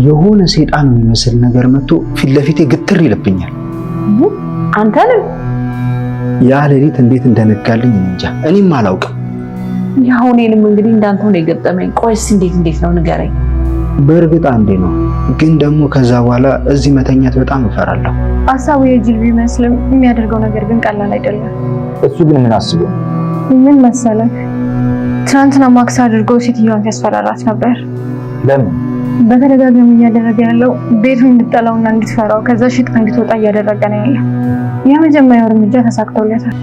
የሆነ ሰይጣን የሚመስል ነገር መጥቶ ፊት ለፊቴ ግትር ይልብኛል። አንተንም ያ ሌሊት እንዴት እንደነጋልኝ እንጃ፣ እኔም አላውቅም። ያው እኔንም እንግዲህ እንዳንተ ሆነ የገጠመኝ። ቆይስ እንዴት ነው ንገረኝ። በእርግጥ አንዴ ነው፣ ግን ደግሞ ከዛ በኋላ እዚህ መተኛት በጣም እፈራለሁ። ሀሳቡ የጅል ቢመስልም የሚያደርገው ነገር ግን ቀላል አይደለም። እሱ ግን ምን አስቦ? ምን መሰለህ፣ ትናንትና ማክስ አድርጎ ሴትዮዋን ሲያስፈራራት ነበር። ለምን? በተደጋጋሚ እያደረገ ያለው ቤቱን እንድጠላውና እንድትፈራው ከዛ ሽጥ እንድትወጣ እያደረገ ነው ያለው። የመጀመሪያው እርምጃ ተሳክቶለታል።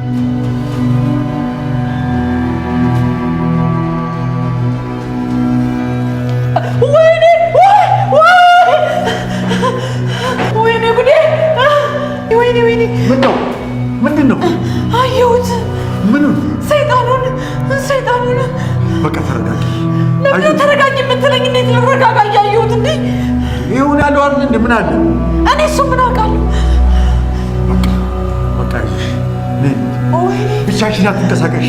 ወይኔ ጉዴ! ወይኔ! ምንድን ነው? አየሁት። ምኑን? ሰይጣኑን። በቃ ተረጋጊ። ለምን ተረጋጊ የምትለኝ? እንዴት ልረጋጋ? እያየሁት እንዴ! ይሁን ያለው አይደል እንዴ? ምን አለ? እኔ እሱ ምን አውቃለሁ? በቃ ነይ፣ ብቻሽን አትንቀሳቀሽ።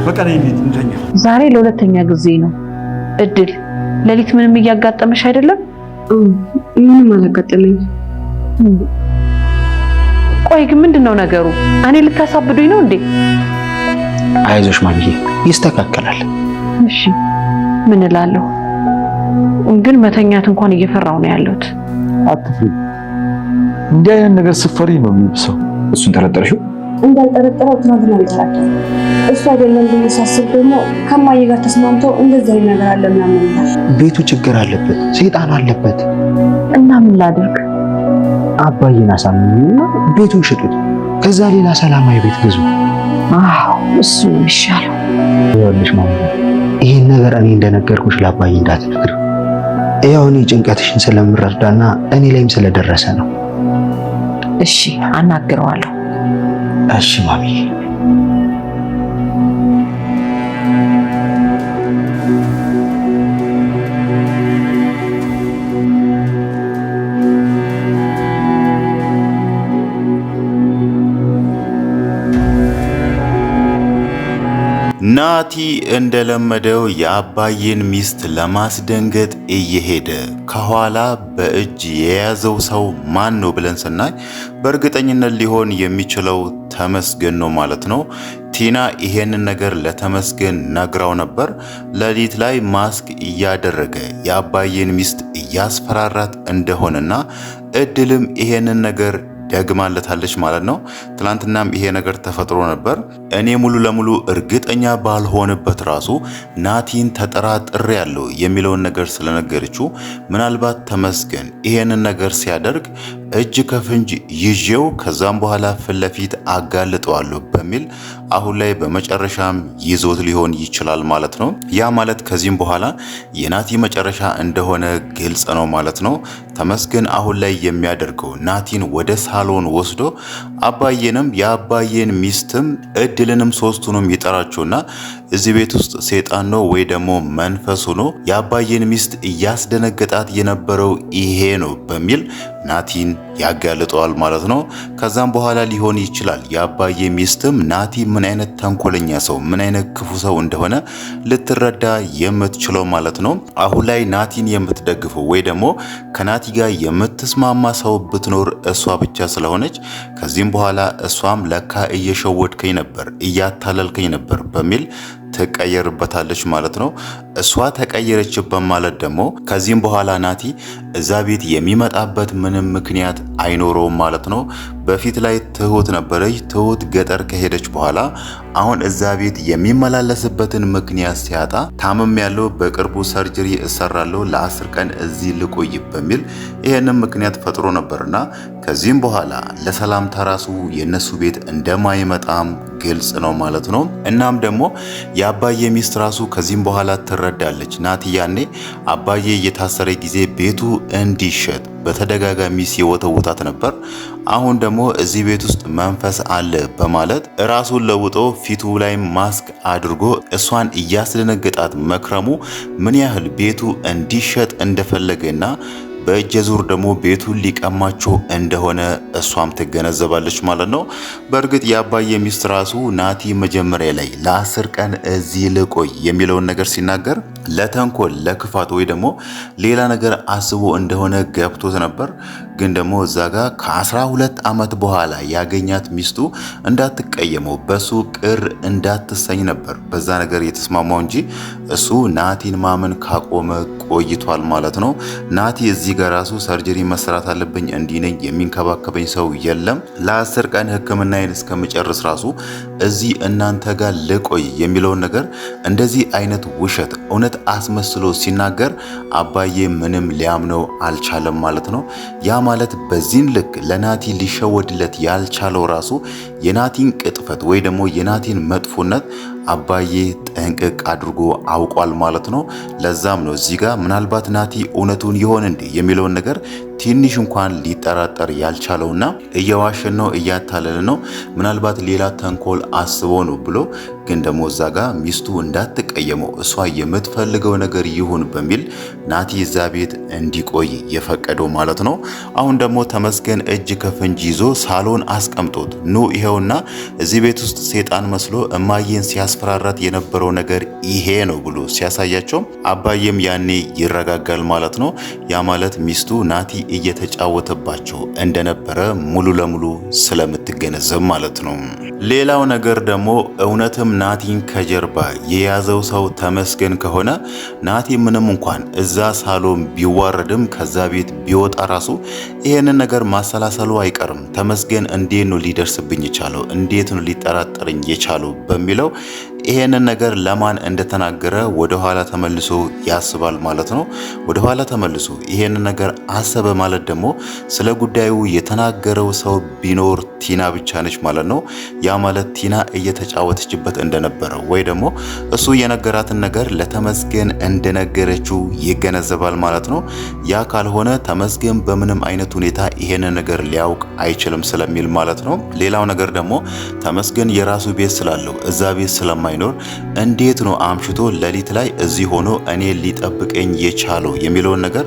በቃ ነይ እንተኛ። ዛሬ ለሁለተኛ ጊዜ ነው። እድል ሌሊት ምንም እያጋጠመሽ አይደለም? ምንም አላጋጠመኝ። ቆይ ግን ምንድነው ነገሩ? እኔ ልታሳብዱኝ ነው እንዴ? አይዞሽ ማሚዬ፣ ይስተካከላል። እሺ ምን እላለሁ? ግን መተኛት እንኳን እየፈራው ነው ያለሁት። አትፍሪ። እንዲህ አይነት ነገር ስትፈሪ ነው የሚብሰው። እሱን ጠረጠርሽው? እንዳልጠረጠረው ትናንትና አልጠረጠረም። እሱ አይደለም ብዬ ሳስብ ደግሞ ከማዬ ጋር ተስማምቶ እንደዚህ አይነት ነገር አለ ምናምን ይላል። ቤቱ ችግር አለበት፣ ሰይጣን አለበት። እና ምን ላድርግ? አባዬን አሳምኑና ቤቱን ሽጡት፣ ከዛ ሌላ ሰላማዊ ቤት ግዙ። አዎ እሱ ነው የሚሻለው። ይኸውልሽ ማሚዬ፣ ይሄን ነገር እኔ እንደነገርኩሽ ለአባዬ እንዳትነግር። ያው እኔ ጭንቀትሽን ስለምረዳና እኔ ላይም ስለደረሰ ነው። እሺ አናግረዋለሁ። እሺ ማሚዬ። ናቲ እንደለመደው የአባዬን ሚስት ለማስደንገጥ እየሄደ ከኋላ በእጅ የያዘው ሰው ማን ነው ብለን ስናይ በእርግጠኝነት ሊሆን የሚችለው ተመስገን ነው ማለት ነው። ቲና ይሄንን ነገር ለተመስገን ነግራው ነበር። ሌሊት ላይ ማስክ እያደረገ የአባዬን ሚስት እያስፈራራት እንደሆነና እድልም ይሄንን ነገር ደግማለታለች ማለት ነው። ትላንትናም ይሄ ነገር ተፈጥሮ ነበር። እኔ ሙሉ ለሙሉ እርግጠኛ ባልሆንበት ራሱ ናቲን ተጠራጥሬ ያለው የሚለውን ነገር ስለነገረችው ምናልባት ተመስገን ይሄንን ነገር ሲያደርግ እጅ ከፍንጅ ይዤው ከዛም በኋላ ፊት ለፊት አጋልጠዋለሁ በሚል አሁን ላይ በመጨረሻም ይዞት ሊሆን ይችላል ማለት ነው። ያ ማለት ከዚህም በኋላ የናቲ መጨረሻ እንደሆነ ግልጽ ነው ማለት ነው። ተመስገን አሁን ላይ የሚያደርገው ናቲን ወደ ሳሎን ወስዶ አባዬንም የአባዬን ሚስትም እድልንም ሶስቱንም ይጠራቸውና እዚህ ቤት ውስጥ ሰይጣን ነው ወይ ደግሞ መንፈሱ ነው የአባዬን ሚስት እያስደነገጣት የነበረው ይሄ ነው በሚል ናቲን ያጋልጠዋል ማለት ነው። ከዛም በኋላ ሊሆን ይችላል የአባዬ ሚስትም ናቲ ምን አይነት ተንኮለኛ ሰው ምን አይነት ክፉ ሰው እንደሆነ ልትረዳ የምትችለው ማለት ነው። አሁን ላይ ናቲን የምትደግፈው ወይ ደግሞ ከናቲ ጋር የምትስማማ ሰው ብትኖር እሷ ብቻ ስለሆነች ከዚህም በኋላ እሷም ለካ እየሸወድከኝ ነበር እያታለልከኝ ነበር በሚል ትቀየርበታለች ማለት ነው። እሷ ተቀየረችበት ማለት ደግሞ ከዚህም በኋላ ናቲ እዛ ቤት የሚመጣበት ምንም ምክንያት አይኖረውም ማለት ነው። በፊት ላይ ትሁት ነበረች። ትሁት ገጠር ከሄደች በኋላ አሁን እዛ ቤት የሚመላለስበትን ምክንያት ሲያጣ ታመም ያለው በቅርቡ ሰርጀሪ እሰራለሁ ለ10 ቀን እዚህ ልቆይ በሚል ይሄንን ምክንያት ፈጥሮ ነበርና ከዚህም በኋላ ለሰላምታ ራሱ የነሱ ቤት እንደማይመጣም ግልጽ ነው ማለት ነው። እናም ደግሞ የአባዬ ሚስት ራሱ ከዚህም በኋላ ትረዳለች። ናቲ ያኔ አባዬ የታሰረ ጊዜ ቤቱ እንዲሸጥ በተደጋጋሚ ሲወተውታት ነበር። አሁን ደግሞ እዚህ ቤት ውስጥ መንፈስ አለ በማለት ራሱን ለውጦ ፊቱ ላይ ማስክ አድርጎ እሷን እያስደነገጣት መክረሙ ምን ያህል ቤቱ እንዲሸጥ እንደፈለገና በእጀ ዙር ደግሞ ቤቱን ሊቀማቸው እንደሆነ እሷም ትገነዘባለች ማለት ነው። በእርግጥ የአባዬ ሚስት ራሱ ናቲ መጀመሪያ ላይ ለ10 ቀን እዚህ ልቆይ የሚለውን ነገር ሲናገር ለተንኮል ለክፋት ወይ ደግሞ ሌላ ነገር አስቦ እንደሆነ ገብቶት ነበር። ግን ደግሞ እዛ ጋር ከ12 ዓመት በኋላ ያገኛት ሚስቱ እንዳትቀየመው በሱ ቅር እንዳትሰኝ ነበር በዛ ነገር የተስማማው እንጂ እሱ ናቲን ማመን ካቆመ ቆይቷል ማለት ነው። ናቲ እዚህ ጋር ራሱ ሰርጀሪ መስራት አለብኝ እንዲህ ነኝ የሚንከባከበኝ ሰው የለም ለ10 ቀን ሕክምናዬን እስከምጨርስ ራሱ እዚህ እናንተ ጋር ልቆይ የሚለውን ነገር እንደዚህ አይነት ውሸት እውነት አስመስሎ ሲናገር አባዬ ምንም ሊያምነው አልቻለም ማለት ነው። ያ ማለት በዚህን ልክ ለናቲ ሊሸወድለት ያልቻለው ራሱ የናቲን ቅጥፈት ወይ ደግሞ የናቲን መጥፎነት አባዬ ጠንቅቅ አድርጎ አውቋል ማለት ነው። ለዛም ነው እዚህ ጋር ምናልባት ናቲ እውነቱን ይሆን እንዴ የሚለውን ነገር ትንሽ እንኳን ሊጠራጠር ያልቻለውና እየዋሸን ነው እያታለለ ነው ምናልባት ሌላ ተንኮል አስቦ ነው ብሎ ግን ደግሞ እዛ ጋር ሚስቱ እንዳትቀየመው እሷ የምትፈልገው ነገር ይሁን በሚል ናቲ እዛ ቤት እንዲቆይ የፈቀደው ማለት ነው። አሁን ደግሞ ተመስገን እጅ ከፍንጅ ይዞ ሳሎን አስቀምጦት ኑ ይሄውና እዚህ ቤት ውስጥ ሴጣን መስሎ እማዬን ሲያስፈራራት የነበረው ነገር ይሄ ነው ብሎ ሲያሳያቸው አባዬም ያኔ ይረጋጋል ማለት ነው። ያ ማለት ሚስቱ ናቲ እየተጫወተባቸው እንደነበረ ሙሉ ለሙሉ ስለምትገነዘብ ማለት ነው። ሌላው ነገር ደግሞ እውነትም ናቲን ከጀርባ የያዘው ሰው ተመስገን ከሆነ ናቲ ምንም እንኳን እዛ ሳሎን ቢዋረድም ከዛ ቤት ቢወጣ ራሱ ይሄንን ነገር ማሰላሰሉ አይቀርም። ተመስገን እንዴት ነው ሊደርስብኝ የቻለው እንዴት ነው ሊጠራጠርኝ የቻለው በሚለው ይሄንን ነገር ለማን እንደተናገረ ወደ ኋላ ተመልሶ ያስባል ማለት ነው። ወደ ኋላ ተመልሶ ይሄንን ነገር አሰበ ማለት ደግሞ ስለ ጉዳዩ የተናገረው ሰው ቢኖር ቲና ብቻ ነች ማለት ነው። ያ ማለት ቲና እየተጫወተችበት እንደነበረ ወይ ደግሞ እሱ የነገራትን ነገር ለተመስገን እንደነገረችው ይገነዘባል ማለት ነው። ያ ካልሆነ ተመስገን በምንም አይነት ሁኔታ ይሄንን ነገር ሊያውቅ አይችልም ስለሚል ማለት ነው። ሌላው ነገር ደግሞ ተመስገን የራሱ ቤት ስላለው እዛ ቤት ስለማይኖር እንዴት ነው አምሽቶ ሌሊት ላይ እዚህ ሆኖ እኔ ሊጠብቀኝ የቻለው የሚለውን ነገር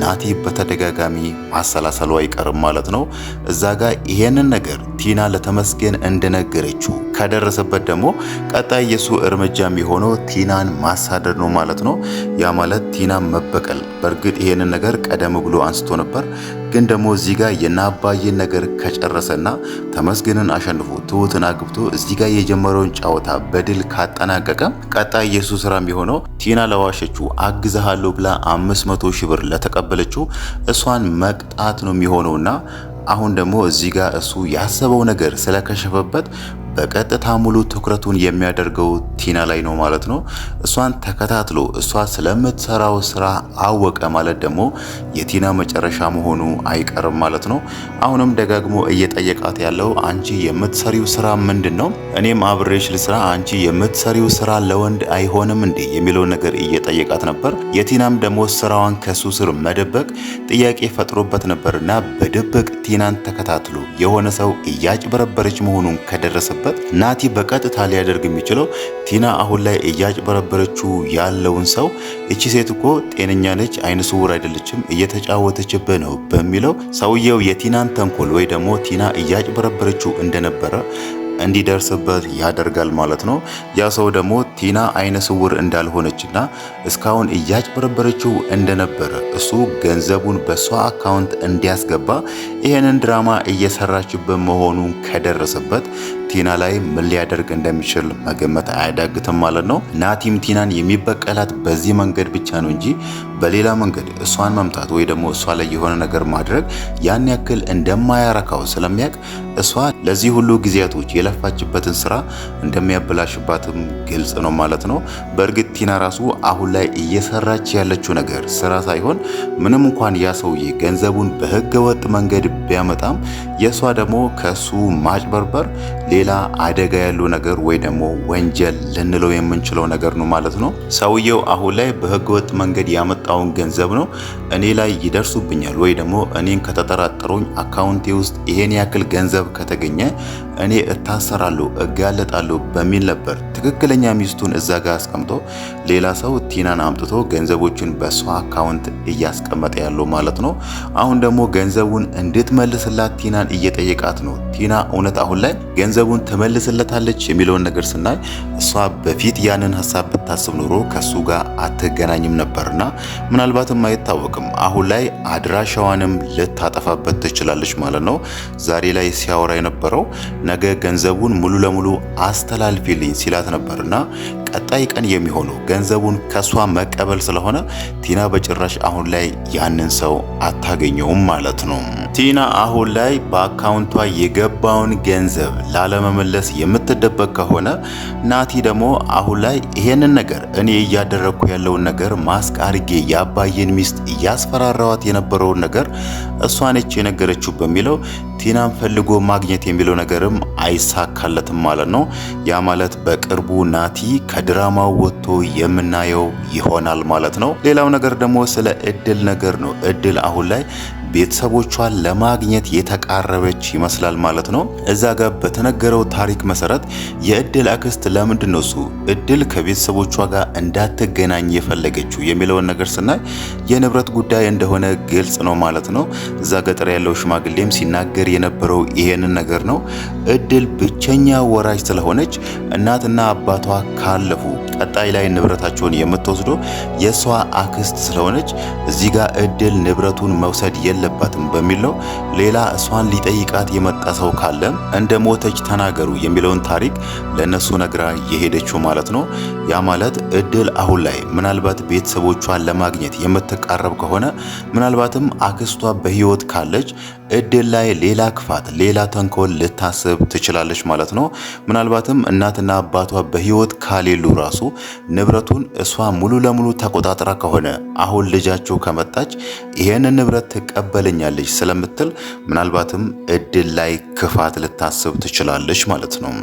ናቲ በተደጋጋሚ ማሰላሰሉ አይቀርም ማለት ነው። እዛ ጋር ይሄንን ነገር ቲና ለተመስገን እንደነገረችው ከደረሰበት ደግሞ ቀጣይ የሱ እርምጃ የሚሆነው ቲናን ማሳደድ ነው ማለት ነው። ያ ማለት ቲናን መበቀል። በእርግጥ ይሄንን ነገር ቀደም ብሎ አንስቶ ነበር። ግን ደግሞ እዚህ ጋር የናባዬን ነገር ከጨረሰና ተመስገንን አሸንፎ ትሁትን አግብቶ እዚህ ጋር የጀመረውን ጨዋታ በድል ካጠናቀቀ ቀጣይ የሱ ስራ የሚሆነው ቲና ለዋሸችው አግዛሃለሁ ብላ 500 ሺህ ብር ለተቀበለችው እሷን መቅጣት ነው የሚሆነውና አሁን ደግሞ እዚህ ጋር እሱ ያሰበው ነገር ስለከሸፈበት በቀጥታ ሙሉ ትኩረቱን የሚያደርገው ቲና ላይ ነው ማለት ነው። እሷን ተከታትሎ እሷ ስለምትሰራው ስራ አወቀ ማለት ደግሞ የቲና መጨረሻ መሆኑ አይቀርም ማለት ነው። አሁንም ደጋግሞ እየጠየቃት ያለው አንቺ የምትሰሪው ስራ ምንድነው? እኔም አብሬሽ ልስራ፣ አንቺ የምትሰሪው ስራ ለወንድ አይሆንም እንዴ የሚለው ነገር እየጠየቃት ነበር። የቲናም ደግሞ ስራዋን ከሱ ስር መደበቅ ጥያቄ ፈጥሮበት ነበርና በድብቅ ቲናን ተከታትሎ የሆነ ሰው እያጭበረበረች መሆኑን ከደረሰበት ናቲ በቀጥታ ሊያደርግ የሚችለው ቲና አሁን ላይ እያጭበረበረችው ያለውን ሰው እቺ ሴት እኮ ጤነኛ ነች፣ አይነ ስውር አይደለችም፣ እየተጫወተችብህ ነው በሚለው ሰውየው የቲናን ተንኮል ወይ ደግሞ ቲና እያጭበረበረችው እንደነበረ እንዲደርስበት ያደርጋል ማለት ነው። ያ ሰው ደግሞ ቲና አይነ ስውር እንዳልሆነችና እስካሁን እያጭበረበረችው እንደነበረ እሱ ገንዘቡን በሷ አካውንት እንዲያስገባ ይሄንን ድራማ እየሰራችበት መሆኑን ከደረሰበት ቲና ላይ ምን ሊያደርግ እንደሚችል መገመት አያዳግትም ማለት ነው። ናቲም ቲናን የሚበቀላት በዚህ መንገድ ብቻ ነው እንጂ በሌላ መንገድ እሷን መምታት ወይ ደግሞ እሷ ላይ የሆነ ነገር ማድረግ ያን ያክል እንደማያረካው ስለሚያውቅ እሷ ለዚህ ሁሉ ጊዜያቶች የለፋችበትን ስራ እንደሚያበላሽባትም ግልጽ ነው ማለት ነው። በእርግጥ ቲና ራሱ አሁን ላይ እየሰራች ያለችው ነገር ስራ ሳይሆን ምንም እንኳን ያ ሰውዬ ገንዘቡን በህገ ወጥ መንገድ ቢያመጣም የእሷ ደግሞ ከሱ ማጭበርበር ሌላ አደጋ ያለው ነገር ወይ ደግሞ ወንጀል ልንለው የምንችለው ነገር ነው ማለት ነው። ሰውየው አሁን ላይ በህገ ወጥ መንገድ ያመጣውን ገንዘብ ነው እኔ ላይ ይደርሱብኛል ወይ ደግሞ እኔን ከተጠራጠሩኝ አካውንቴ ውስጥ ይሄን ያክል ገንዘብ ከተገኘ እኔ እታሰራለሁ፣ እጋለጣለሁ በሚል ነበር ትክክለኛ ሚስቱን እዛ ጋር አስቀምጦ ሌላ ሰው ቲናን አምጥቶ ገንዘቦችን በሷ አካውንት እያስቀመጠ ያለው ማለት ነው። አሁን ደግሞ ገንዘቡን እንድትመልስላት ቲናን እየጠየቃት ነው። ቲና እውነት አሁን ላይ ገንዘቡን ትመልስለታለች የሚለውን ነገር ስናይ እሷ በፊት ያንን ሀሳብ ብታስብ ኖሮ ከሱ ጋር አትገናኝም ነበርና ምናልባትም አይታወቅም፣ አሁን ላይ አድራሻዋንም ልታጠፋበት ትችላለች ማለት ነው። ዛሬ ላይ ሲያወራ የነበረው ነገ ገንዘቡን ሙሉ ለሙሉ አስተላልፊልኝ ሲላት ነበርና ቀጣይ ቀን የሚሆነው ገንዘቡን ከሷ መቀበል ስለሆነ ቲና በጭራሽ አሁን ላይ ያንን ሰው አታገኘውም ማለት ነው። ቲና አሁን ላይ በአካውንቷ የገባውን ገንዘብ ላለመመለስ የምትደበቅ ከሆነ ናቲ ደግሞ አሁን ላይ ይሄንን ነገር እኔ እያደረግኩ ያለውን ነገር ማስክ አድርጌ የአባዬን ሚስት እያስፈራራዋት የነበረውን ነገር እሷ ነች የነገረችው በሚለው ቲናን ፈልጎ ማግኘት የሚለው ነገርም አይሳካለትም ማለት ነው። ያ ማለት በቅርቡ ናቲ ከድራማው ወጥቶ የምናየው ይሆናል ማለት ነው። ሌላው ነገር ደግሞ ስለ እድል ነገር ነው። እድል አሁን ላይ ቤተሰቦቿን ለማግኘት የተቃረበች ይመስላል ማለት ነው። እዛ ጋር በተነገረው ታሪክ መሰረት የእድል አክስት ለምንድን ነው እሱ እድል ከቤተሰቦቿ ጋር እንዳትገናኝ የፈለገችው የሚለውን ነገር ስናይ የንብረት ጉዳይ እንደሆነ ግልጽ ነው ማለት ነው። እዛ ገጠር ያለው ሽማግሌም ሲናገር የነበረው ይሄንን ነገር ነው። እድል ብቸኛ ወራጅ ስለሆነች እናትና አባቷ ካለፉ ቀጣይ ላይ ንብረታቸውን የምትወስደው የሷ አክስት ስለሆነች እዚህ ጋር እድል ንብረቱን መውሰድ የለባትም በሚል ነው። ሌላ እሷን ሊጠይቃት የመጣ ሰው ካለ እንደ ሞተች ተናገሩ የሚለውን ታሪክ ለነሱ ነግራ የሄደችው ማለት ነው። ያ ማለት እድል አሁን ላይ ምናልባት ቤተሰቦቿን ለማግኘት የምትቃረብ ከሆነ ምናልባትም አክስቷ በህይወት ካለች እድል ላይ ሌላ ክፋት፣ ሌላ ተንኮል ልታስብ ትችላለች ማለት ነው። ምናልባትም እናትና አባቷ በህይወት ካሌሉ ራሱ ንብረቱን እሷ ሙሉ ለሙሉ ተቆጣጥራ ከሆነ አሁን ልጃቸው ከመጣች ይሄንን ንብረት ትቀበለኛለች ስለምትል ምናልባትም እድል ላይ ክፋት ልታስብ ትችላለች ማለት ነው።